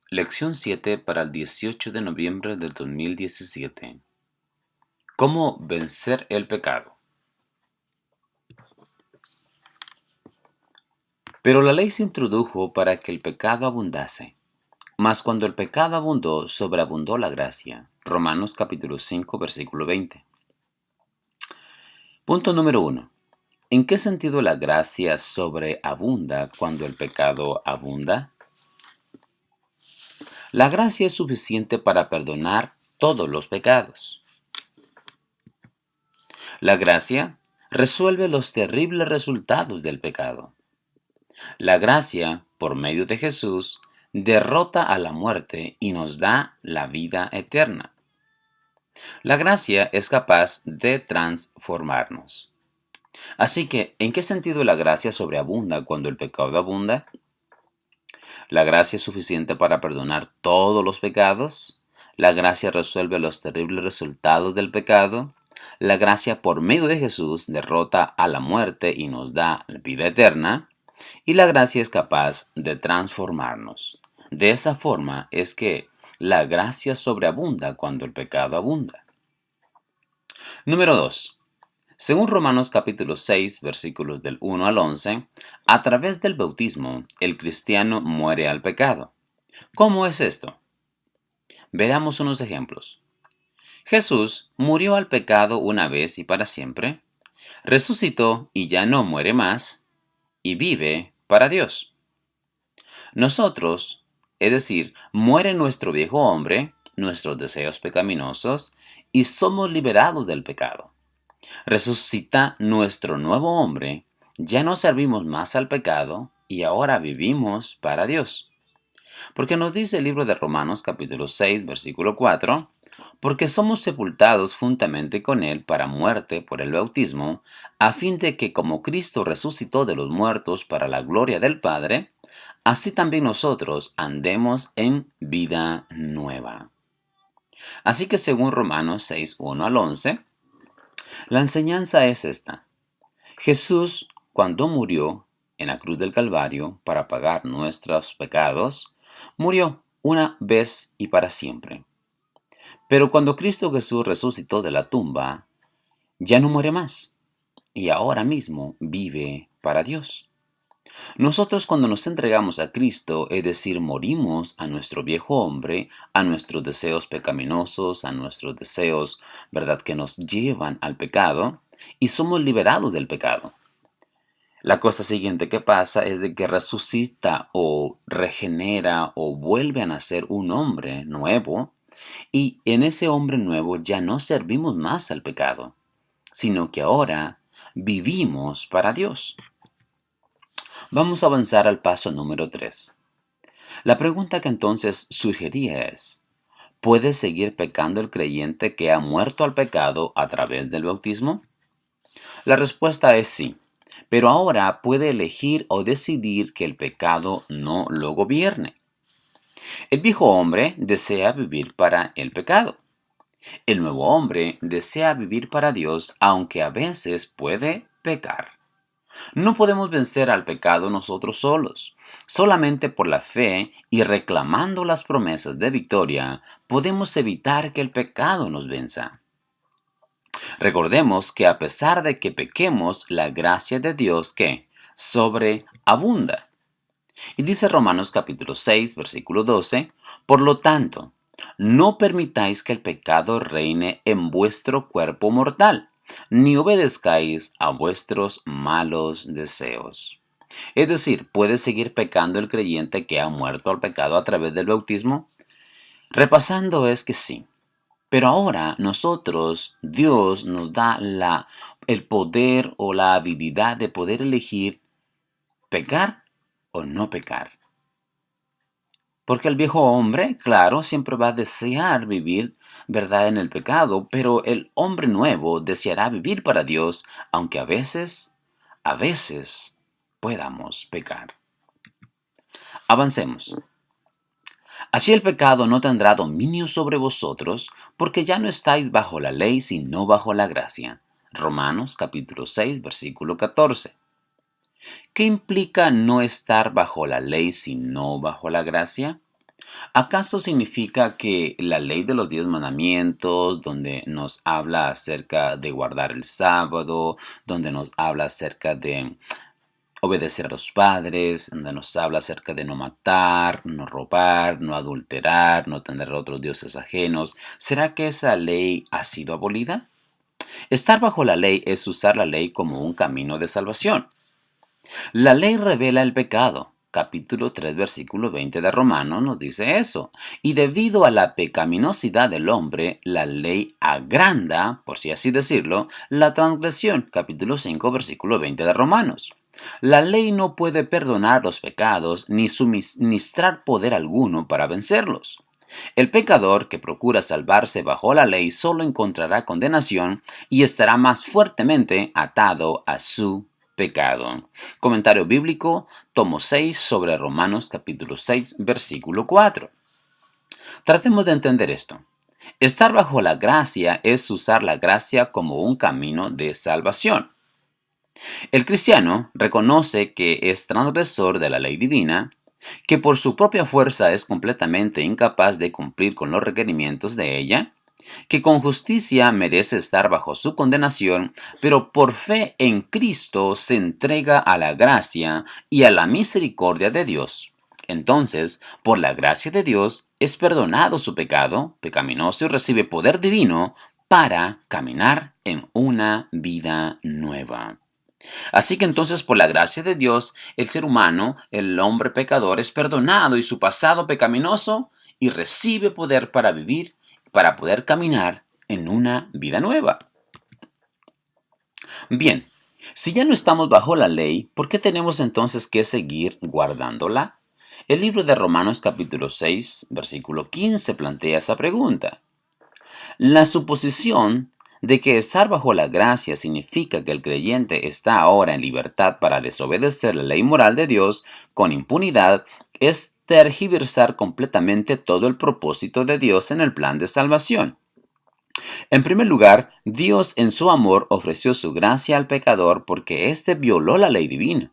Lección 7 para el 18 de noviembre del 2017. ¿Cómo vencer el pecado? Pero la ley se introdujo para que el pecado abundase. Mas cuando el pecado abundó, sobreabundó la gracia. Romanos capítulo 5, versículo 20. Punto número 1. ¿En qué sentido la gracia sobreabunda cuando el pecado abunda? La gracia es suficiente para perdonar todos los pecados. La gracia resuelve los terribles resultados del pecado. La gracia, por medio de Jesús, derrota a la muerte y nos da la vida eterna. La gracia es capaz de transformarnos. Así que, ¿en qué sentido la gracia sobreabunda cuando el pecado abunda? La gracia es suficiente para perdonar todos los pecados. La gracia resuelve los terribles resultados del pecado. La gracia por medio de Jesús derrota a la muerte y nos da vida eterna. Y la gracia es capaz de transformarnos. De esa forma es que la gracia sobreabunda cuando el pecado abunda. Número 2. Según Romanos capítulo 6, versículos del 1 al 11, a través del bautismo, el cristiano muere al pecado. ¿Cómo es esto? Veamos unos ejemplos. Jesús murió al pecado una vez y para siempre, resucitó y ya no muere más, y vive para Dios. Nosotros, es decir, muere nuestro viejo hombre, nuestros deseos pecaminosos, y somos liberados del pecado. Resucita nuestro nuevo hombre, ya no servimos más al pecado y ahora vivimos para Dios. Porque nos dice el libro de Romanos capítulo 6, versículo 4, porque somos sepultados juntamente con Él para muerte por el bautismo, a fin de que como Cristo resucitó de los muertos para la gloria del Padre, así también nosotros andemos en vida nueva. Así que según Romanos 6, 1 al 11, la enseñanza es esta. Jesús, cuando murió en la cruz del Calvario para pagar nuestros pecados, murió una vez y para siempre. Pero cuando Cristo Jesús resucitó de la tumba, ya no muere más y ahora mismo vive para Dios. Nosotros cuando nos entregamos a Cristo, es decir, morimos a nuestro viejo hombre, a nuestros deseos pecaminosos, a nuestros deseos, ¿verdad?, que nos llevan al pecado, y somos liberados del pecado. La cosa siguiente que pasa es de que resucita o regenera o vuelve a nacer un hombre nuevo, y en ese hombre nuevo ya no servimos más al pecado, sino que ahora vivimos para Dios. Vamos a avanzar al paso número 3. La pregunta que entonces surgiría es, ¿puede seguir pecando el creyente que ha muerto al pecado a través del bautismo? La respuesta es sí, pero ahora puede elegir o decidir que el pecado no lo gobierne. El viejo hombre desea vivir para el pecado. El nuevo hombre desea vivir para Dios, aunque a veces puede pecar. No podemos vencer al pecado nosotros solos. Solamente por la fe y reclamando las promesas de victoria, podemos evitar que el pecado nos venza. Recordemos que a pesar de que pequemos, la gracia de Dios que sobreabunda. Y dice Romanos capítulo 6, versículo 12, por lo tanto, no permitáis que el pecado reine en vuestro cuerpo mortal, ni obedezcáis a vuestros malos deseos. Es decir, ¿puede seguir pecando el creyente que ha muerto al pecado a través del bautismo? Repasando es que sí. Pero ahora nosotros, Dios nos da el poder o la habilidad de poder elegir pecar o no pecar. Porque el viejo hombre, claro, siempre va a desear vivir, ¿verdad?, en el pecado, pero el hombre nuevo deseará vivir para Dios, aunque a veces podamos pecar. Avancemos. Así el pecado no tendrá dominio sobre vosotros, porque ya no estáis bajo la ley, sino bajo la gracia. Romanos capítulo 6, versículo 14. ¿Qué implica no estar bajo la ley, sino bajo la gracia? ¿Acaso significa que la ley de los 10 mandamientos, donde nos habla acerca de guardar el sábado, donde nos habla acerca de obedecer a los padres, donde nos habla acerca de no matar, no robar, no adulterar, no tener otros dioses ajenos, ¿será que esa ley ha sido abolida? Estar bajo la ley es usar la ley como un camino de salvación. La ley revela el pecado. Capítulo 3, versículo 20 de Romanos nos dice eso. Y debido a la pecaminosidad del hombre, la ley agranda, por si así decirlo, la transgresión. Capítulo 5, versículo 20 de Romanos. La ley no puede perdonar los pecados ni suministrar poder alguno para vencerlos. El pecador que procura salvarse bajo la ley solo encontrará condenación y estará más fuertemente atado a su pecado. Comentario bíblico, tomo 6 sobre Romanos capítulo 6, versículo 4. Tratemos de entender esto. Estar bajo la gracia es usar la gracia como un camino de salvación. El cristiano reconoce que es transgresor de la ley divina, que por su propia fuerza es completamente incapaz de cumplir con los requerimientos de ella, que con justicia merece estar bajo su condenación, pero por fe en Cristo se entrega a la gracia y a la misericordia de Dios. Entonces, por la gracia de Dios, es perdonado su pecado pecaminoso y recibe poder divino para caminar en una vida nueva. Así que entonces por la gracia de Dios, el ser humano, el hombre pecador, es perdonado y su pasado pecaminoso y recibe poder para vivir, para poder caminar en una vida nueva. Bien, si ya no estamos bajo la ley, ¿por qué tenemos entonces que seguir guardándola? El libro de Romanos capítulo 6, versículo 15 plantea esa pregunta. La suposición de que estar bajo la gracia significa que el creyente está ahora en libertad para desobedecer la ley moral de Dios con impunidad es tergiversar completamente todo el propósito de Dios en el plan de salvación. En primer lugar, Dios en su amor ofreció su gracia al pecador porque éste violó la ley divina.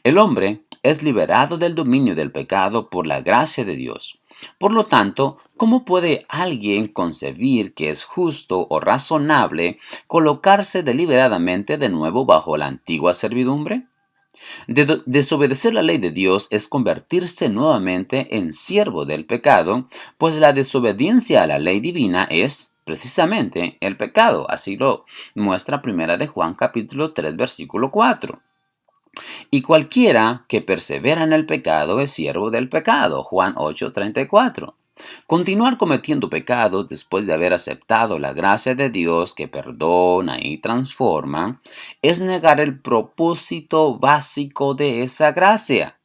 El hombre es liberado del dominio del pecado por la gracia de Dios. Por lo tanto, ¿cómo puede alguien concebir que es justo o razonable colocarse deliberadamente de nuevo bajo la antigua servidumbre? Desobedecer la ley de Dios es convertirse nuevamente en siervo del pecado, pues la desobediencia a la ley divina es precisamente el pecado. Así lo muestra 1 de Juan capítulo 3 versículo 4. Y cualquiera que persevera en el pecado es siervo del pecado. Juan 8:34. Continuar cometiendo pecados después de haber aceptado la gracia de Dios que perdona y transforma es negar el propósito básico de esa gracia.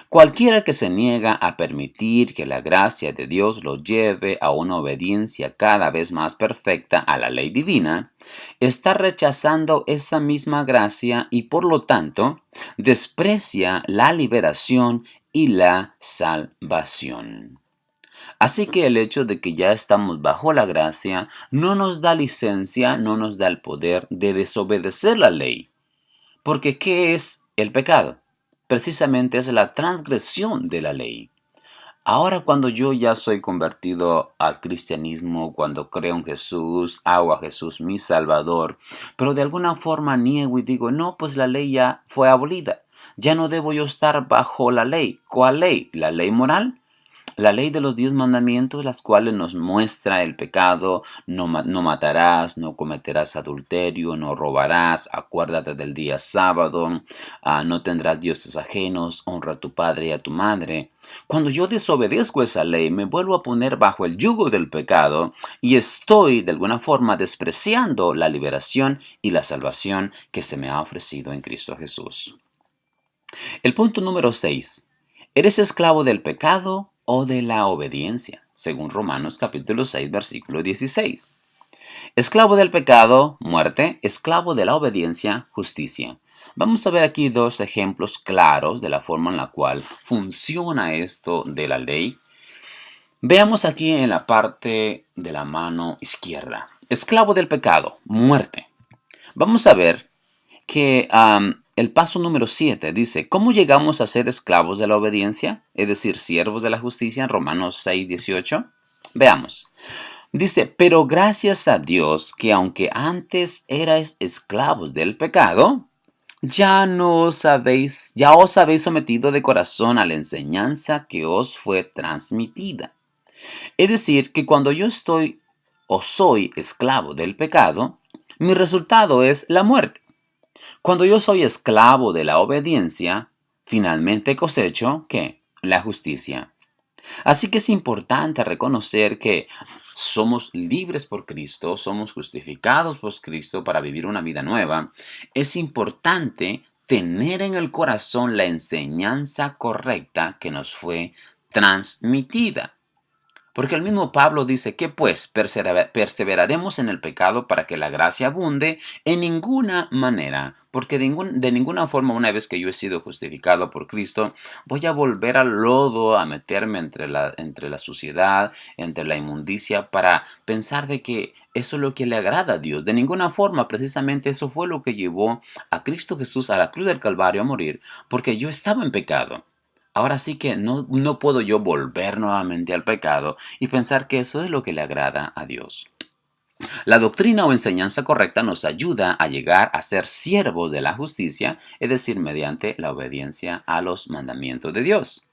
Cualquiera que se niega a permitir que la gracia de Dios lo lleve a una obediencia cada vez más perfecta a la ley divina, está rechazando esa misma gracia y por lo tanto desprecia la liberación y la salvación. Así que el hecho de que ya estamos bajo la gracia no nos da licencia, no nos da el poder de desobedecer la ley. Porque ¿qué es el pecado? Precisamente es la transgresión de la ley. Ahora cuando yo ya soy convertido al cristianismo, cuando creo en Jesús, hago a Jesús mi Salvador, pero de alguna forma niego y digo, no, pues la ley ya fue abolida. Ya no debo yo estar bajo la ley. ¿Cuál ley? ¿La ley moral? La ley de los 10 mandamientos, las cuales nos muestra el pecado, no matarás, no cometerás adulterio, no robarás, acuérdate del día sábado, no tendrás dioses ajenos, honra a tu padre y a tu madre. Cuando yo desobedezco esa ley, me vuelvo a poner bajo el yugo del pecado y estoy de alguna forma despreciando la liberación y la salvación que se me ha ofrecido en Cristo Jesús. El punto número 6. ¿Eres esclavo del pecado o de la obediencia? Según Romanos capítulo 6, versículo 16. Esclavo del pecado, muerte. Esclavo de la obediencia, justicia. Vamos a ver aquí dos ejemplos claros de la forma en la cual funciona esto de la ley. Veamos aquí en la parte de la mano izquierda. Esclavo del pecado, muerte. Vamos a ver que el paso número 7 dice, ¿cómo llegamos a ser esclavos de la obediencia? Es decir, siervos de la justicia en Romanos 6:18. Veamos. Dice, pero gracias a Dios que aunque antes erais esclavos del pecado, ya os habéis sometido de corazón a la enseñanza que os fue transmitida. Es decir, que cuando yo estoy o soy esclavo del pecado, mi resultado es la muerte. Cuando yo soy esclavo de la obediencia, finalmente cosecho, ¿qué? La justicia. Así que es importante reconocer que somos libres por Cristo, somos justificados por Cristo para vivir una vida nueva. Es importante tener en el corazón la enseñanza correcta que nos fue transmitida. Porque el mismo Pablo dice que pues perseveraremos en el pecado para que la gracia abunde en ninguna manera. Porque de ninguna forma, una vez que yo he sido justificado por Cristo, voy a volver al lodo, a meterme entre la suciedad, entre la inmundicia, para pensar de que eso es lo que le agrada a Dios. De ninguna forma, precisamente eso fue lo que llevó a Cristo Jesús a la cruz del Calvario a morir, porque yo estaba en pecado. Ahora sí que no puedo yo volver nuevamente al pecado y pensar que eso es lo que le agrada a Dios. La doctrina o enseñanza correcta nos ayuda a llegar a ser siervos de la justicia, es decir, mediante la obediencia a los mandamientos de Dios.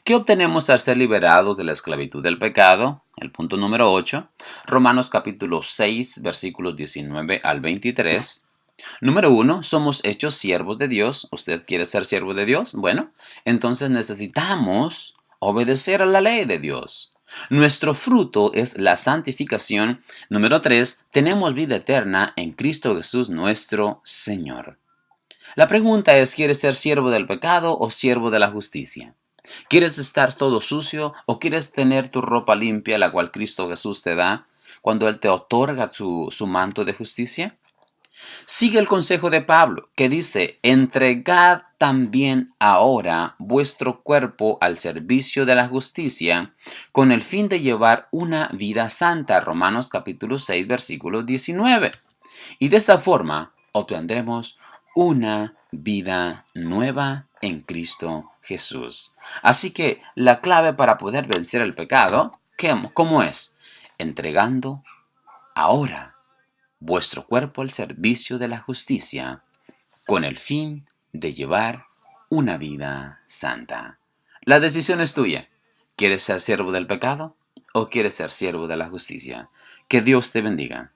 ¿Qué obtenemos al ser liberados de la esclavitud del pecado? El punto número 8, Romanos capítulo 6, versículos 19 al 23. Número 1, somos hechos siervos de Dios. ¿Usted quiere ser siervo de Dios? Bueno, entonces necesitamos obedecer a la ley de Dios. Nuestro fruto es la santificación. Número 3, tenemos vida eterna en Cristo Jesús nuestro Señor. La pregunta es, ¿quieres ser siervo del pecado o siervo de la justicia? ¿Quieres estar todo sucio o quieres tener tu ropa limpia, la cual Cristo Jesús te da cuando Él te otorga su manto de justicia? Sigue el consejo de Pablo, que dice, entregad también ahora vuestro cuerpo al servicio de la justicia, con el fin de llevar una vida santa. Romanos capítulo 6, versículo 19. Y de esa forma obtendremos una vida nueva en Cristo Jesús. Así que la clave para poder vencer el pecado, ¿cómo es? Entregando ahora vuestro cuerpo al servicio de la justicia, con el fin de llevar una vida santa. La decisión es tuya. ¿Quieres ser siervo del pecado o quieres ser siervo de la justicia? Que Dios te bendiga.